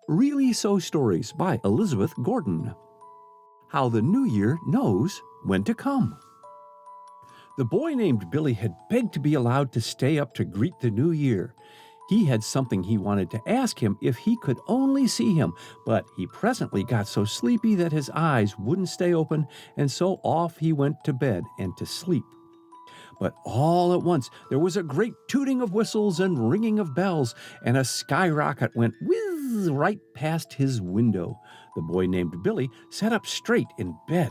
Really So Stories by Elizabeth Gordon. How the New Year Knows When to Come. The boy named Billy had begged to be allowed to stay up to greet the new year. He had something he wanted to ask him if he could only see him, but he presently got so sleepy that his eyes wouldn't stay open, and so off he went to bed and to sleep. But all at once there was a great tooting of whistles and ringing of bells, and a skyrocket went whiz right past his window. The boy named Billy sat up straight in bed.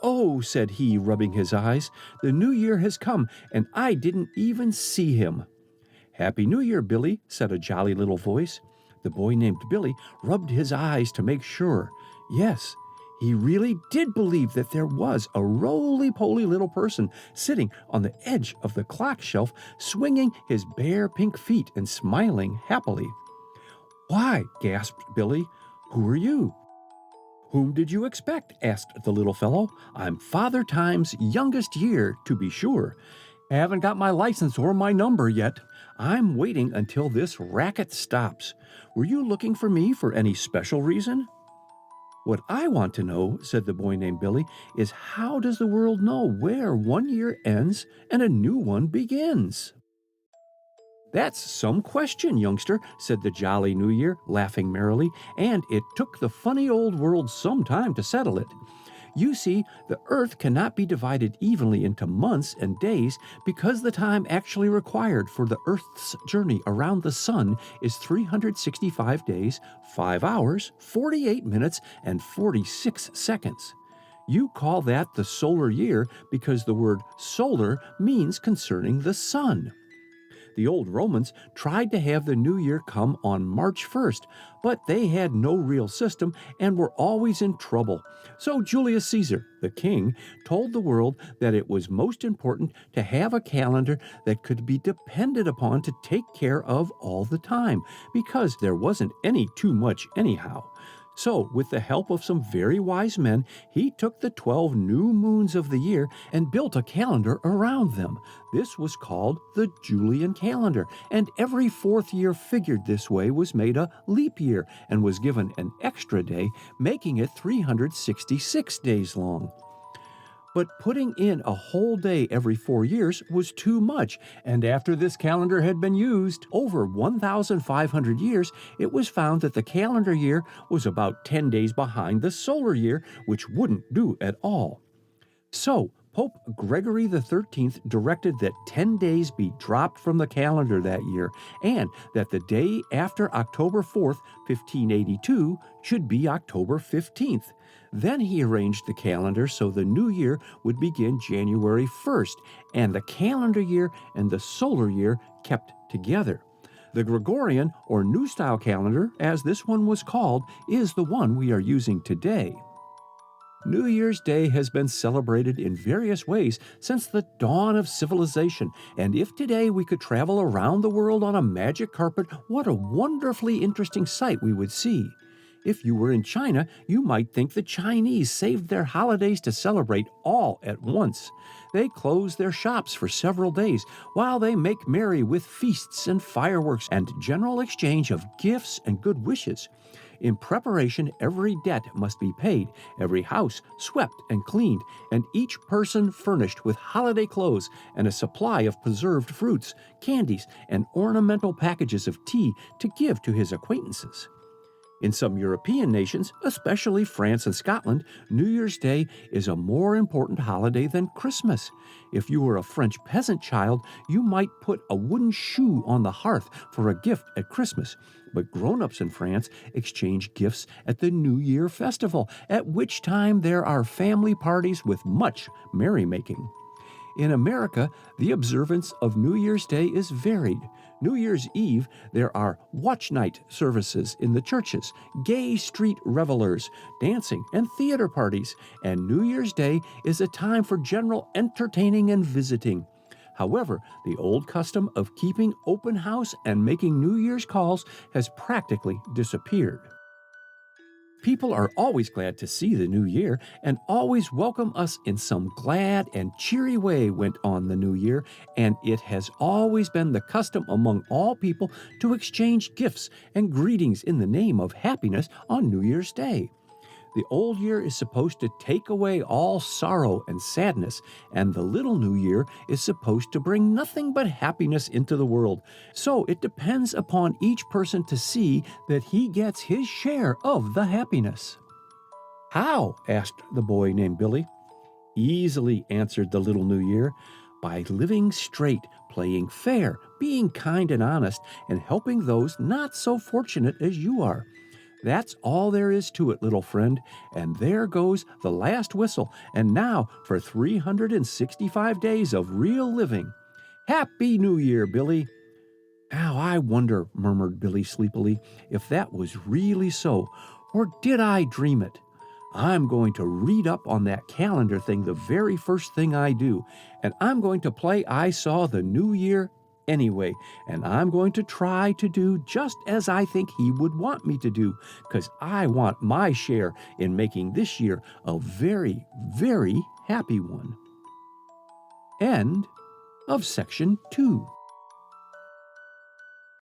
"Oh," said he, rubbing his eyes, "the new year has come, and I didn't even see him." "Happy New Year, Billy," said a jolly little voice. The boy named Billy rubbed his eyes to make sure. Yes, he really did believe that there was a roly-poly little person sitting on the edge of the clock shelf, swinging his bare pink feet and smiling happily. "Why," gasped Billy, "who are you?" "Whom did you expect?" asked the little fellow. "I'm Father Time's youngest year, to be sure. Haven't got my license or my number yet. I'm waiting until this racket stops. Were you looking for me for any special reason?" "What I want to know," said the boy named Billy, "is how does the world know where one year ends and a new one begins?" "That's some question, youngster," said the jolly New Year, laughing merrily, "and it took the funny old world some time to settle it. You see, the earth cannot be divided evenly into months and days because the time actually required for the earth's journey around the sun is 365 days, 5 hours, 48 minutes, and 46 seconds. You call that the solar year because the word solar means concerning the sun. The old Romans tried to have the new year come on March 1st, but they had no real system and were always in trouble. So Julius Caesar, the king, told the world that it was most important to have a calendar that could be depended upon to take care of all the time, because there wasn't any too much anyhow. So, with the help of some very wise men, he took the 12 new moons of the year and built a calendar around them. This was called the Julian calendar, and every fourth year figured this way was made a leap year and was given an extra day, making it 366 days long. But putting in a whole day every 4 years was too much, and after this calendar had been used over 1,500 years, it was found that the calendar year was about 10 days behind the solar year, which wouldn't do at all. So, Pope Gregory XIII directed that 10 days be dropped from the calendar that year, and that the day after October 4th, 1582, should be October 15th. Then he arranged the calendar so the new year would begin January 1st, and the calendar year and the solar year kept together. The Gregorian, or New Style calendar, as this one was called, is the one we are using today. New Year's Day has been celebrated in various ways since the dawn of civilization, and if today we could travel around the world on a magic carpet, what a wonderfully interesting sight we would see. If you were in China, you might think the Chinese saved their holidays to celebrate all at once. They close their shops for several days while they make merry with feasts and fireworks and general exchange of gifts and good wishes. In preparation, every debt must be paid, every house swept and cleaned, and each person furnished with holiday clothes and a supply of preserved fruits, candies, and ornamental packages of tea to give to his acquaintances. In some European nations, especially France and Scotland, New Year's Day is a more important holiday than Christmas. If you were a French peasant child, you might put a wooden shoe on the hearth for a gift at Christmas. But grown-ups in France exchange gifts at the New Year festival, at which time there are family parties with much merrymaking. In America, the observance of New Year's Day is varied. New Year's Eve, there are watch night services in the churches, gay street revelers, dancing, and theater parties, and New Year's Day is a time for general entertaining and visiting. However, the old custom of keeping open house and making New Year's calls has practically disappeared. People are always glad to see the new year and always welcome us in some glad and cheery way, went on the new year, and it has always been the custom among all people to exchange gifts and greetings in the name of happiness on New Year's Day. The old year is supposed to take away all sorrow and sadness, and the little new year is supposed to bring nothing but happiness into the world. So it depends upon each person to see that he gets his share of the happiness. How? Asked the boy named Billy. Easily, answered the little new year, by living straight, playing fair, being kind and honest, and helping those not so fortunate as you are. That's all there is to it, little friend, and there goes the last whistle, and now for 365 days of real living. Happy New Year, Billy! Now I wonder, murmured Billy sleepily, if that was really so, or did I dream it? I'm going to read up on that calendar thing the very first thing I do, and I'm going to play I saw the new year anyway, and I'm going to try to do just as I think he would want me to do, because I want my share in making this year a very, very happy one. End of section 2.